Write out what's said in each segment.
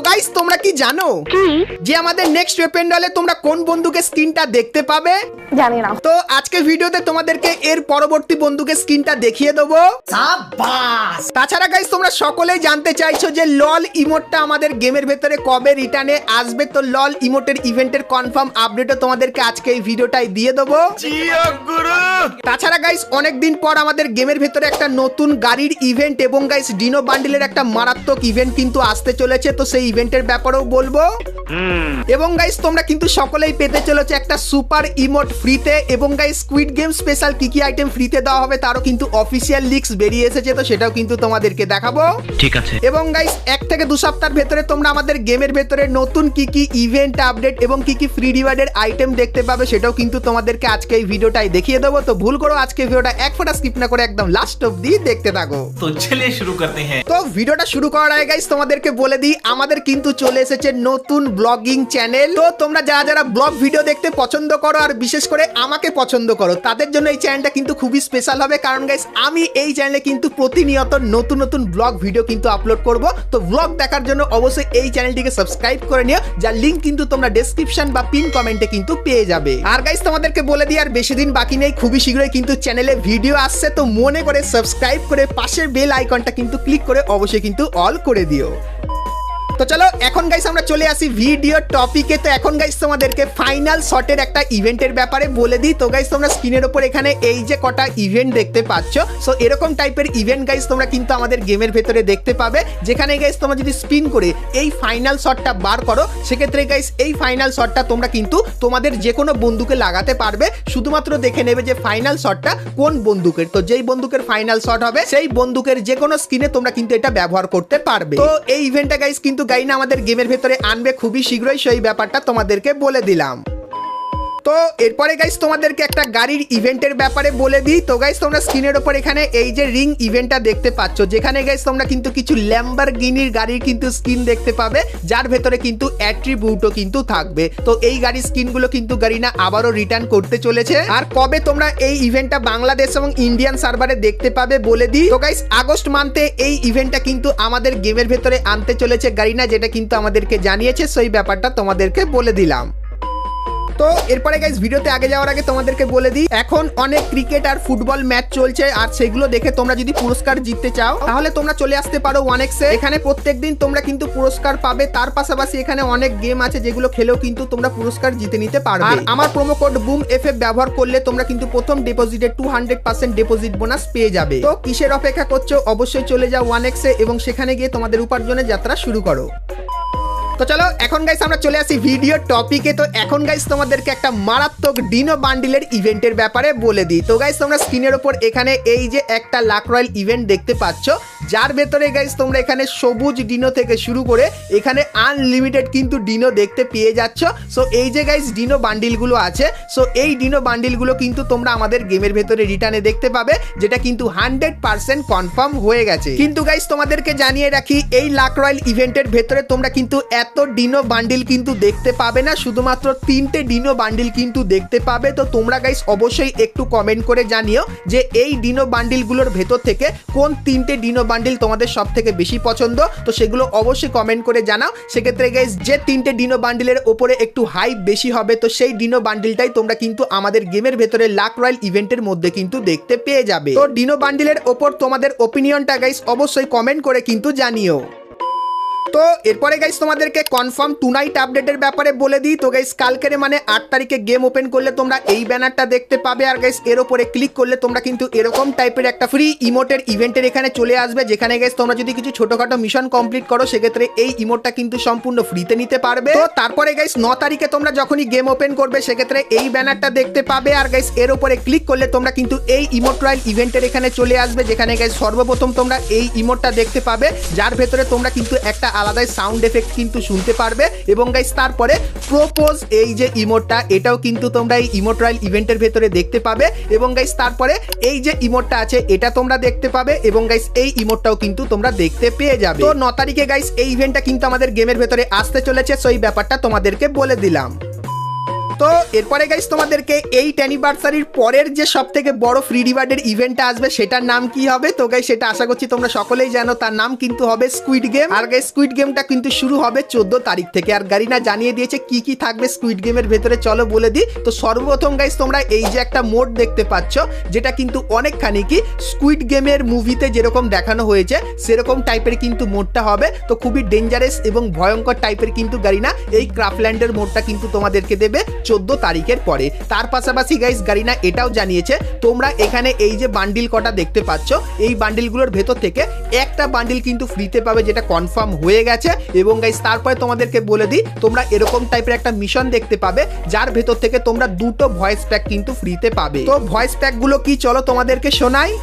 Guys তোমরা কি জানো যে আমাদের নেক্সট ওয়েপেন রলে তোমরা কোন বন্দুকের স্কিনটা দেখতে পাবে? জানি না। তো আজকে ভিডিওতে তোমাদেরকে এর পরবর্তী বন্দুকের স্কিনটা দেখিয়ে দেবো। সাবাস। তাছাড়া গাইস তোমরা সকলেই জানতে চাইছো যে লল ইমোটটা আমাদের গেমের ভেতরে কবে রিটার্নে আসবে। তো লল ইমোটের ইভেন্টের কনফার্ম আপডেটও তোমাদেরকে আজকে এই ভিডিওটাই দিয়ে দেবো। তাছাড়া গাইস অনেকদিন পর আমাদের গেমের ভেতরে একটা নতুন গাড়ির ইভেন্ট এবং গাইস ডিনো বান্ডিলের একটা মারাত্মক ইভেন্ট কিন্তু আসতে চলেছে। তো সেই ইভেন্টের ব্যাপারেও বলবো। এবং গাইস তোমরা কিন্তু সকলেই পেতে চলেছে একটা সুপার ইমোট ফ্রিতে এবং গাইস স্কুইড গেম স্পেশাল কি কি আইটেম ফ্রিতে দেওয়া হবে তারও কিন্তু অফিসিয়াল লিক্স বেরিয়ে এসেছে। তো সেটাও কিন্তু তোমাদেরকে দেখাবো। ঠিক আছে। এবং গাইস 1 থেকে 2 সপ্তাহের ভেতরে তোমরা আমাদের গেমের ভেতরে নতুন কি কি ইভেন্ট আপডেট এবং কি কি ফ্রি রিওয়ার্ডের আইটেম দেখতে পাবে সেটাও কিন্তু তোমাদেরকে আজকে এই ভিডিওটাই দেখিয়ে দেবো। তো ভুল করো আজকে ভিডিওটা এক ফোঁটা স্কিপ না করে একদম লাস্ট অবধি দেখতে থাকো। তো চলিয়ে শুরু করতে हैं। তো ভিডিওটা শুরু করার আগে গাইস তোমাদেরকে বলে দিই আমাদের কিন্তু চলে এসেছে নতুন ব্লগিং চ্যানেল। তো তোমরা যারা যারা ব্লগ ভিডিও দেখতে পছন্দ করো আর বিশেষ করে আমাকে পছন্দ করো তাদের জন্য এই চ্যানেলটা কিন্তু খুবই স্পেশাল হবে। কারণ গাইস আমি এই চ্যানেলে কিন্তু প্রতিনিয়ত নতুন নতুন ব্লগ ভিডিও কিন্তু আপলোড করব। তো ব্লগ দেখার জন্য অবশ্যই এই চ্যানেলটিকে সাবস্ক্রাইব করে নিও, যার লিংক কিন্তু তোমরা ডেসক্রিপশন বা পিন কমেন্টে কিন্তু পেয়ে যাবে। আর গাইস তোমাদেরকে বলে দিই আর বেশি দিন বাকি নেই, খুবই শীঘ্রই কিন্তু চ্যানেলে ভিডিও আসছে। তো মনে করে সাবস্ক্রাইব করে পাশের বেল আইকনটা কিন্তু ক্লিক করে অবশ্যই কিন্তু অল করে দিও। তো চলো এখন গাইস আমরা চলে আসি ভিডিও টপিকে। তো এখন গাইস তোমাদেরকে ফাইনাল শটের একটা ইভেন্টের ব্যাপারে বলে দিই। তো গাইস তোমরা স্ক্রিনের উপর এখানে এই যে কটা ইভেন্ট দেখতে পাচ্ছ, সো এরকম টাইপের ইভেন্ট গাইস তোমরা কিন্তু আমাদের গেমের ভেতরে দেখতে পাবে। যেখানে গাইস তোমরা যদি স্পিন করে এই ফাইনাল শটটা বার করো সেক্ষেত্রে গাইস এই ফাইনাল শটটা তোমরা কিন্তু তোমাদের যে কোনো বন্দুকে লাগাতে পারবে। শুধুমাত্র দেখে নেবে যে ফাইনাল শটটা কোন বন্দুকের। তো যেই বন্দুকের ফাইনাল শট হবে সেই বন্দুকের যে কোনো স্কিনে তোমরা কিন্তু এটা ব্যবহার করতে পারবে। তো এই ইভেন্টটা গাইস কিন্তু গাইনা আমাদের গেমের ভেতরে আনবে খুবই শীঘ্রই, সেই ব্যাপারটা তোমাদেরকে বলে দিলাম। তো এরপরে গাইস তোমাদেরকে একটা গাড়ির ইভেন্টের ব্যাপারে বলে দিই। তো গাইস তোমরা স্ক্রিনের উপর এখানে এই যে রিং ইভেন্টটা দেখতে পাচ্ছ, যেখানে গাইস তোমরা কিন্তু কিছু ল্যাম্বরগিনির গাড়ির কিন্তু স্কিন দেখতে পাবে, যার ভেতরে কিন্তু অ্যাট্রিবিউটও কিন্তু থাকবে। তো এই গাড়ির স্কিনগুলো কিন্তু গাড়িনা আবারও রিটার্ন করতে চলেছে। আর কবে তোমরা এই ইভেন্টটা বাংলাদেশ এবং ইন্ডিয়ান সার্ভারে দেখতে পাবে বলে দিই। তো গাইস আগস্ট মান্থে এই ইভেন্টটা কিন্তু আমাদের গেমের ভেতরে আনতে চলেছে গাড়িনা, যেটা কিন্তু আমাদেরকে জানিয়েছে, সেই ব্যাপারটা তোমাদেরকে বলে দিলাম। তো এরপরে গাইস ভিডিওতে আগে যাওয়ার আগে তোমাদেরকে বলে দিই এখন অনেক ক্রিকেট আর ফুটবল ম্যাচ চলছে, আর সেগুলো দেখে তোমরা যদি পুরস্কার জিততে চাও তাহলে তোমরা চলে আসতে পারো 1x এ। এখানে প্রত্যেকদিন তোমরা কিন্তু পুরস্কার পাবে। তার পাশাপাশি এখানে অনেক গেম আছে যেগুলো খেলেও কিন্তু তোমরা পুরস্কার জিতে নিতে পারবে। আর আমার প্রোমো কোড বুম এফএফ ব্যবহার করলে তোমরা কিন্তু প্রথম ডিপোজিটে 200% ডিপোজিট বোনাস পেয়ে যাবে। তো কিসের অপেক্ষা করছো, অবশ্যই চলে যাও 1x এ এবং সেখানে গিয়ে তোমাদের উপার্জনের যাত্রা শুরু করো। তো চলো এখন গাইস আমরা চলে আসি ভিডিও টপিকে। তো এখন গাইস তোমাদেরকে একটা মারাত্মক ডিনো বান্ডিলের ইভেন্টের ব্যাপারে বলে দিই। তো গাইস তোমরা স্ক্রিনের উপর এখানে এই যে একটা লাক রয়্যাল ইভেন্ট দেখতে পাচ্ছ, যার ভেতরে গাইস তোমরা এখানে সবুজ ডিনো থেকে শুরু করে এখানে আনলিমিটেড কিন্তু ডিনো দেখতে পেয়ে যাচ্ছ। সো এই যে গাইস ডিনো বান্ডিলগুলো আছে, সো এই ডিনো বান্ডিলগুলো কিন্তু তোমরা আমাদের গেমের ভেতরে রিটার্নে দেখতে পাবে, যেটা কিন্তু 100% কনফার্ম হয়ে গেছে। কিন্তু গাইস তোমাদেরকে জানিয়ে রাখি এই লাক রয়্যাল ইভেন্টের ভেতরে তোমরা কিন্তু এত ডিনো বান্ডিল কিন্তু দেখতে পাবে না, শুধুমাত্র 3টে ডিনো বান্ডিল কিন্তু দেখতে পাবে। তো তোমরা গাইস অবশ্যই একটু কমেন্ট করে জানিও যে এই ডিনো বান্ডিলগুলোর ভেতর থেকে কোন 3টে ডিনো বান্ডিল তোমাদের সব থেকে বেশি পছন্দ। তো সেগুলো অবশ্যই কমেন্ট করে জানাও। সেক্ষেত্রে গাইস যে 3টে ডিনো বান্ডিলের ওপরে একটু হাইপ বেশি হবে, তো সেই ডিনো বান্ডিলটাই তোমরা কিন্তু আমাদের গেমের ভেতরে লাক রয়্যাল ইভেন্টের মধ্যে কিন্তু দেখতে পেয়ে যাবে। তো ডিনো বান্ডিলের ওপর তোমাদের ওপিনিয়নটা গাইস অবশ্যই কমেন্ট করে কিন্তু জানিও। তো এরপরে গাইস তোমাদেরকে কনফার্ম টুনাইট আপডেটের ব্যাপারে বলে দিই। তো গাইস কালকের মানে 8 তারিখে গেম ওপেন করলে তোমরা এই ব্যানারটা দেখতে পাবে। আর গাইস এর উপরে ক্লিক করলে তোমরা কিন্তু এরকম টাইপের একটা ফ্রি ইমোটের ইভেন্টের এখানে চলে আসবে, যেখানে গাইস তোমরা যদি কিছু ছোটখাটো মিশন কমপ্লিট করো সেক্ষেত্রে এই ইমোটটা কিন্তু সম্পূর্ণ ফ্রিতে নিতে পারবে। তো তারপরে গাইস 9 তারিখে তোমরা যখনই গেম ওপেন করবে সেক্ষেত্রে এই ব্যানারটা দেখতে পাবে। আর গাইস এর উপরে ক্লিক করলে তোমরা কিন্তু এই ইমোট রয়্যাল ইভেন্টের এখানে চলে আসবে, যেখানে গাইস সর্বপ্রথম তোমরা এই ইমোটটা দেখতে পাবে, যার ভেতরে তোমরা কিন্তু একটা আলাদাই সাউন্ড এফেক্ট কিন্তু শুনতে পারবে। এবং গাইস তারপরে প্রপোজ এই যে ইমোটটা, এটাও কিন্তু তোমরা এই ইমোট রয়্যাল ইভেন্টের ভেতরে দেখতে পাবে। এবং গাইস তারপরে এই যে ইমোটটা আছে এটা তোমরা দেখতে পাবে এবং গাইস এই ইমোটটাও কিন্তু তোমরা দেখতে পেয়ে যাবে। তো 9 তারিখে গাইস এই ইভেন্টটা কিন্তু আমাদের গেমের ভেতরে আসতে চলেছে, সেই ব্যাপারটা তোমাদেরকে বলে দিলাম। তো এরপরে গাইস তোমাদেরকে এই অ্যানিভার্সারির পরের যে সব থেকে বড় ফ্রি রিওয়ার্ডের ইভেন্টটা আসবে সেটার নাম কি হবে? তো গাইস সেটা আশা করছি তোমরা সকলেই জানো, তার নাম কিন্তু হবে স্কুইড গেম। আর গাইস স্কুইড গেমটা কিন্তু শুরু হবে 14 তারিখ থেকে। আর গারিনা জানিয়ে দিয়েছে কি কি থাকবে স্কুইড গেমের ভেতরে, চলো বলে দিই। তো সর্বপ্রথম গাইস তোমরা এই যে একটা মোড দেখতে পাচ্ছ, যেটা কিন্তু অনেকখানি কি স্কুইড গেমের মুভিতে যেরকম দেখানো হয়েছে সেরকম টাইপের কিন্তু মোডটা হবে। তো খুবই ডেঞ্জারাস এবং ভয়ঙ্কর টাইপের কিন্তু গারিনা এই ক্রাফল্যান্ডের মোডটা কিন্তু তোমাদেরকে দেবে 14 তারিখের পরে। তার পাশাপাশি গাইস গারিনা এটাও জানিয়েছে তোমরা এখানে এই যে বান্ডিল কটা দেখতে পাচ্ছ, এই বান্ডিলগুলোর ভেতর থেকে একটা বান্ডিল কিন্তু ফ্রিতে পাবে, যেটা কনফার্ম হয়ে গেছে। এবং গাইস তারপরে তোমাদেরকে বলে দিই, তোমরা এরকম টাইপের একটা মিশন দেখতে পাবে যার ভেতর থেকে তোমরা দুটো ভয়েস প্যাক কিন্তু ফ্রিতে পাবে। তো ভয়েস প্যাক গুলো কি চলো তোমাদেরকে শোনাই।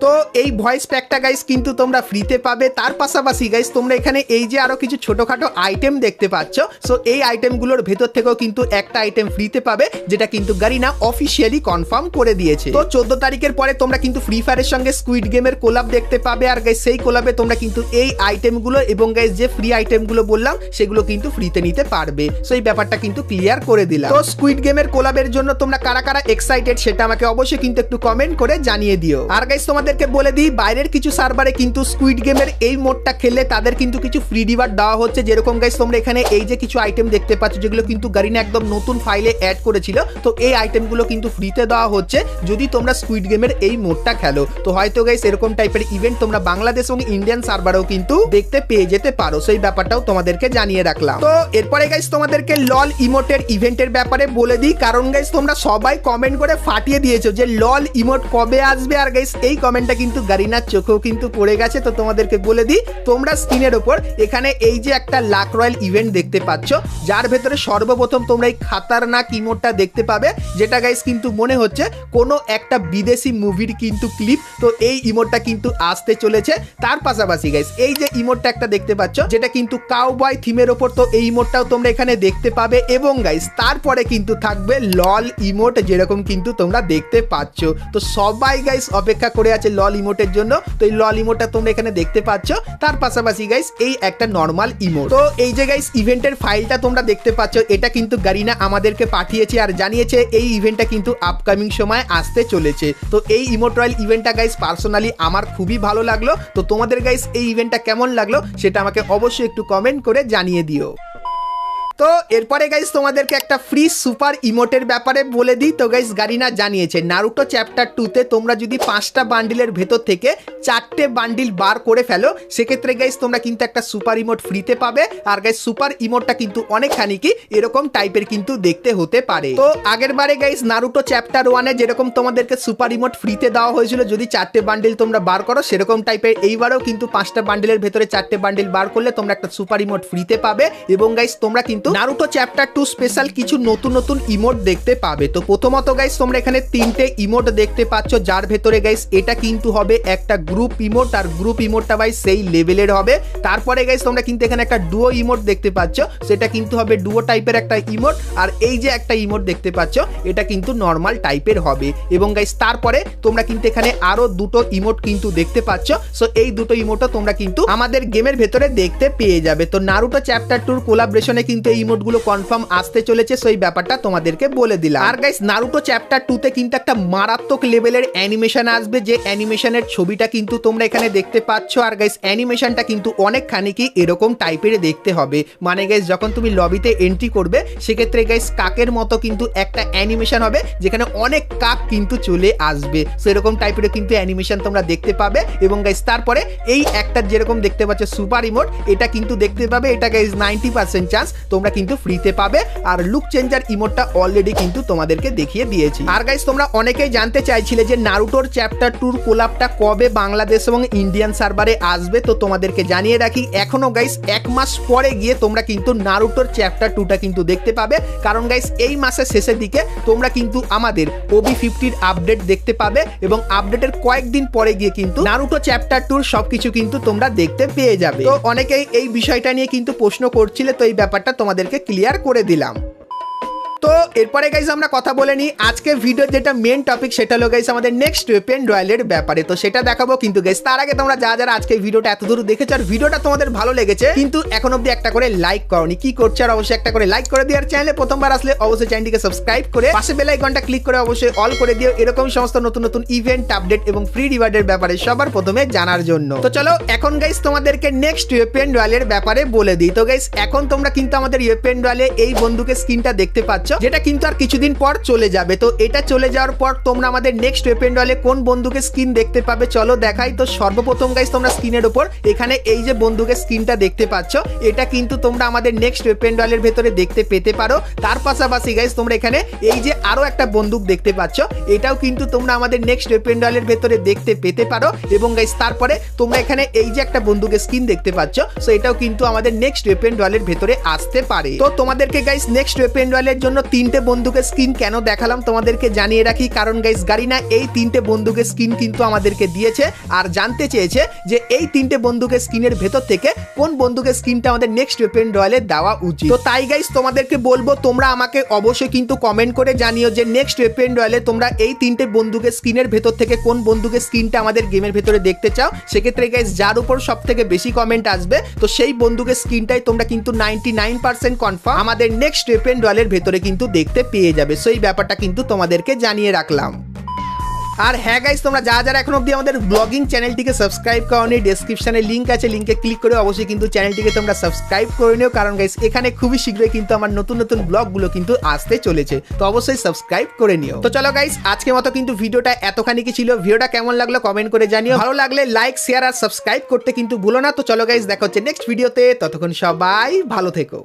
তো এই ভয়েস প্যাকটা গাইস কিন্তু তোমরা ফ্রিতে পাবে। তার পাশাপাশি গাইস তোমরা এখানে এই যে আরো কিছু ছোটখাটো আইটেম দেখতে পাচ্ছ, সো এই আইটেমগুলোর ভেতর থেকেও কিন্তু একটা আইটেম ফ্রিতে পাবে, যেটা কিন্তু গারিনা অফিসিয়ালি কনফার্ম করে দিয়েছে। তো 14 তারিখের পরে তোমরা কিন্তু ফ্রি ফায়ারের সঙ্গে স্কুইড গেমের কোলাব দেখতে পাবে। আর গাইস সেই কোলাবে তোমরা কিন্তু এই আইটেমগুলো এবং গাইস যে ফ্রি আইটেমগুলো বললাম সেগুলো কিন্তু ফ্রিতে নিতে পারবে। সো এই ব্যাপারটা কিন্তু ক্লিয়ার করে দিলাম। তো স্কুইড গেমের কোলাবের জন্য তোমরা কারা কারা এক্সাইটেড সেটা আমাকে অবশ্যই কিন্তু একটু কমেন্ট করে জানিয়ে দিও। আর গাইস তোমাদের বলে দিই, বাইরের কিছু সার্ভারে কিন্তু স্কুইড গেমের এই মোডটা খেললে তাদের কিন্তু কিছু ফ্রি রিওয়ার্ড দেওয়া হচ্ছে। যেরকম গাইস তোমরা এখানে এই যে কিছু আইটেম দেখতে পাচ্ছ, যেগুলো কিন্তু গারিনা একদম নতুন ফাইলে অ্যাড করেছিল, তো এই আইটেমগুলো কিন্তু ফ্রিতে দেওয়া হচ্ছে যদি তোমরা স্কুইড গেমের এই মোডটা খেলো। তো হয়তো গাইস এরকম টাইপের ইভেন্ট তোমরা বাংলাদেশ এবং ইন্ডিয়ান সার্ভারেও কিন্তু দেখতে পেয়ে যেতে পারো। সেই ব্যাপারটাও তোমাদেরকে জানিয়ে রাখলাম। তো এরপরে গাইস তোমাদেরকে লল ইমোটের ইভেন্টের ব্যাপারে বলে দিই, কারণ গাইস তোমরা সবাই কমেন্ট করে ফাটিয়ে দিয়েছো যে লল ইমোট কবে আসবে। আর গাইস এই কমেন্টটা কিন্তু গারিনার চোখেও কিন্তু পড়ে গেছে। তো তোমাদেরকে বলে দিই, তোমরা স্ক্রিনের ওপর এখানে এই যে একটা লাক রয়্যাল ইভেন্ট দেখতে পাচ্ছ, যার ভেতরে সর্বপ্রথম তোমরা এই খাতারনাক ইমোটটা দেখতে পাবে, যেটা গাইস কিন্তু মনে হচ্ছে কোনো একটা বিদেশি মুভির কিন্তু ক্লিপ। তো এই ইমোটটা কিন্তু আসতে চলেছে। তার পাশাপাশি গাইস এই যে ইমোটটা একটা দেখতে পাচ্ছ, যেটা কিন্তু কাউবয় থিমের ওপর, তো এই ইমোটটাও তোমরা এখানে দেখতে পাবে। এবং গাইস তারপরে কিন্তু থাকবে লল ইমোট, যেরকম কিন্তু তোমরা দেখতে পাচ্ছ। তো সবাই গাইস অপেক্ষা করে আছে লল ইমোটের জন্য। তো এই লল ইমোটটা তোমরা এখানে দেখতে পাচ্ছ। তার পাশাপাশি গাইস এই একটা নরমাল ইমোট। তো এই যে গাইস ইভেন্টের ফাইলটা তোমরা দেখতে পাচ্ছ, এটা কিন্তু গারিনা আমাদেরকে পাঠিয়েছে আর জানিয়েছে এই ইভেন্টটা কিন্তু আপকামিং সময় আসতে চলেছে। তো এই ইমোট রয়্যাল ইভেন্টটা গাইস পার্সোনালি আমার খুবই ভালো লাগলো। তো তোমাদের গাইস এই ইভেন্টটা কেমন লাগলো সেটা আমাকে অবশ্যই একটু কমেন্ট করে জানিয়ে দিও। তো এরপরে গাইস তোমাদেরকে একটা ফ্রি সুপার ইমোটের ব্যাপারে বলে দিই। তো গাইস গারিনা জানিয়েছে নারুটো চ্যাপ্টার 2 তে তোমরা যদি 5টা বান্ডিলের ভেতর থেকে 4টে বান্ডিল বার করে ফেলো, সেক্ষেত্রে গাইস তোমরা কিন্তু একটা সুপার ইমোট ফ্রিতে পাবে। আর গাইস সুপার ইমোটটা কিন্তু অনেকখানি কি এরকম টাইপের কিন্তু দেখতে হতে পারে। তো আগের বারে গাইস নারুটো চ্যাপ্টার 1 এ যেরকম তোমাদেরকে সুপার ইমোট ফ্রিতে দেওয়া হয়েছিল যদি 4টে বান্ডিল তোমরা বার করো, সেরকম টাইপের এইবারেও কিন্তু 5টা বান্ডিলের ভেতরে 4টে বান্ডিল বার করলে তোমরা একটা সুপার ইমোট ফ্রিতে পাবে। এবং গাইস তোমরা কিন্তু নারুটো চ্যাপ্টার 2 স্পেশাল কিছু নতুন নতুন ইমোট দেখতে পাবে। তো প্রথমত গাইস তোমরা এখানে 3টে ইমোট দেখতে পাচ্ছ, যার ভেতরে গাইস এটা কিন্তু হবে একটা গ্রুপ ইমোট। আর গ্রুপ ইমোটটা ভাই সেই লেভেলের হবে। তারপরে গাইস তোমরা কিন্তু এখানে একটা ডুও ইমোট দেখতে পাচ্ছ, সেটা কিন্তু হবে ডুও টাইপের একটা ইমোট। আর এই যে একটা ইমোট দেখতে পাচ্ছ, এটা কিন্তু নর্মাল টাইপের হবে। এবং গাইস তারপরে তোমরা কিন্তু এখানে আরো দুটো ইমোট কিন্তু দেখতে পাচ্ছ। সো এই দুটো ইমোটও তোমরা কিন্তু আমাদের গেমের ভেতরে দেখতে পেয়ে যাবে। তো নারুটো চ্যাপ্টার 2 কোলাবরেশনে কিন্তু এই ইমোটগুলো কনফার্ম আসতে চলেছে। সো এই ব্যাপারটা তোমাদেরকে বলে দিলাম। আর গাইস নারুটো চ্যাপ্টার 2 তে কিন্তু একটা মারাত্মক লেভেলের অ্যানিমেশন আসবে, যে অ্যানিমেশনের ছবিটা কিন্তু তোমরা এখানে দেখতে পাচ্ছ। আর গাইস অ্যানিমেশনটা কিন্তু অনেকখানি কি এরকম টাইপের দেখতে হবে। মানে গাইস যখন তুমি লবিতে এন্ট্রি করবে, সেক্ষেত্রে গাইস কাকের মতো কিন্তু একটা অ্যানিমেশন হবে, যেখানে অনেক কাক কিন্তু চলে আসবে। সো এরকম টাইপের কিন্তু অ্যানিমেশন তোমরা দেখতে পাবে। এবং গাইস তারপরে এই একটা যেরকম দেখতে পাচ্ছ সুপার ইমোট, এটা কিন্তু দেখতে পাবে। এটা গাইস 90% চান্স তোমরা কিন্তু ফ্রিতে পাবে। আর লুক চেঞ্জার ইমোটটা অলরেডি কিন্তু তোমাদেরকে দেখিয়ে দিয়েছি। আর গাইস তোমরা অনেকেই জানতে চাইছিলে যে নারুটোর চ্যাপ্টার 2 কোলাবটা কবে বাংলাদেশ এবং ইন্ডিয়ান সার্ভারে আসবে। তো তোমাদেরকে জানিয়ে রাখি, এখনো গাইস 1 মাস পরে গিয়ে তোমরা কিন্তু নারুটোর চ্যাপ্টার 2টা কিন্তু দেখতে পাবে। কারণ গাইস এই মাসের শেষের দিকে তোমরা কিন্তু আমাদের OB50 আপডেট দেখতে পাবে। এবং আপডেটের কয়েকদিন পরে গিয়ে কিন্তু নারুটো চ্যাপ্টার 2 সবকিছু কিন্তু তোমরা দেখতে পেয়ে যাবে। তো অনেকেই এই বিষয়টা নিয়ে কিন্তু প্রশ্ন করছিলে, তো এই ব্যাপারটা তোমাদেরকে ক্লিয়ার করে দিলাম। তো এরপরে গাইস আমরা কথা বলে নিই আজকে ভিডিওর যেটা মেন টপিক সেটা হলো গাইস আমাদের নেক্সট ওয়েপেন রয়্যালের ব্যাপারে। তো সেটা দেখাবো, কিন্তু গাইস তার আগে তোমরা যারা আজকে ভিডিওটা এত দূর দেখেছো আর ভিডিওটা তোমাদের ভালো লেগেছে কিন্তু এখন অবধি একটা করে লাইক করোনি, কি করছো? আর অবশ্যই একটা করে লাইক করে দিও, আর চ্যানেলে প্রথমবার আসলে অবশ্যই চ্যানেলটিকে সাবস্ক্রাইব করে পাশে বেল আইকনটা ক্লিক করে অবশ্যই অল করে দিও এরকম সমস্ত নতুন নতুন ইভেন্ট আপডেট এবং ফ্রি রিওয়ার্ডের ব্যাপারে সবার প্রথমে জানার জন্য। তো চলো এখন গাইস তোমাদেরকে নেক্সট ওয়েপেন রয়্যালের ব্যাপারে বলে দিই। তো গাইস এখন তোমরা কিন্তু আমাদের ওয়েপেন রয়্যালে এই বন্দুকের স্কিনটা দেখতে পাচ্ছ, যেটা কিন্তু আর কিছুদিন পর চলে যাবে। তো এটা চলে যাওয়ার পর তোমরা আমাদের নেক্সট ওয়েপেন রয়্যালে কোন বন্দুকের স্কিন দেখতে পাবে চলো দেখাই। তো সর্বপ্রথম গাইস তোমরা স্ক্রিনের উপর এখানে এই যে বন্দুকের স্কিনটা দেখতে পাচ্ছ, এটা কিন্তু তোমরা আমাদের নেক্সট ওয়েপেন রয়্যালের ভেতরে দেখতে পেতে পারো। তার পাশাপাশি গাইস তোমরা এখানে এই যে আরো একটা বন্দুক দেখতে পাচ্ছ, এটাও কিন্তু তোমরা আমাদের নেক্সট ওয়েপেন রয়্যালের ভেতরে দেখতে পেতে পারো। এবং গাইস তারপরে তোমরা এখানে এই যে একটা বন্দুকের স্কিন দেখতে পাচ্ছ, সো এটাও কিন্তু আমাদের নেক্সট ওয়েপেন রয়্যালের ভেতরে আসতে পারে। তো তোমাদেরকে গাইস নেক্সট ওয়েপেন রয়্যালের জন্য তিনটে বন্দুকের স্কিন কেন দেখালাম তোমাদেরকে জানিয়ে রাখি, কারণ গাইস গারিনা এই তিনটে বন্দুকের স্কিন কিন্তু আমাদেরকে দিয়েছে আর জানতে চেয়েছে যে এই তিনটে বন্দুকের স্কিনের ভেতর থেকে কোন বন্দুকের স্কিনটা আমাদের নেক্সট ওয়েপেন রয়্যালে দেওয়া উচিত। তো তাই গাইস তোমাদেরকে বলবো তোমরা আমাকে অবশ্যই কিন্তু কমেন্ট করে জানিও যে নেক্সট ওয়েপেন রয়্যালে তোমরা এই তিনটে বন্দুকের স্কিনের ভেতর থেকে কোন বন্দুকের স্কিনটা আমাদের গেমের ভেতরে দেখতে চাও। সেক্ষেত্রে গাইস যার উপর সব থেকে বেশি কমেন্ট আসবে তো সেই বন্দুকের স্কিনটাই তোমরা কিন্তু 99% কনফার্ম আমাদের নেক্সট ওয়েপেন রয়্যালের ভেতরে কিন্তু দেখতে পেয়ে যাবে। সো এই ব্যাপারটা কিন্তু তোমাদেরকে জানিয়ে রাখলাম। আর হ্যাঁ গাইস তোমরা যারা এখন অবধি আমাদের ব্লগিং চ্যানেলটিকে সাবস্ক্রাইব করোনি, ডেসক্রিপশনে লিংক আছে, লিংকে ক্লিক করে অবশ্যই কিন্তু চ্যানেলটিকে তোমরা সাবস্ক্রাইব করে নিও, কারণ গাইস এখানে খুবই শীঘ্রই কিন্তু আমার নতুন নতুন ব্লগগুলো কিন্তু আসতে চলেছে। তো অবশ্যই সাবস্ক্রাইব করে নিও। তো চলো গাইস আজকের মতো কিন্তু ভিডিওটা এতখানি কি ছিল, ভিডিওটা কেমন লাগলো কমেন্ট করে জানিও, ভালো লাগলে লাইক শেয়ার আর সাবস্ক্রাইব করতে কিন্তু ভুলো না। তো চলো গাইস দেখা হচ্ছে নেক্সট ভিডিওতে, ততক্ষণ সবাই ভালো থেকো।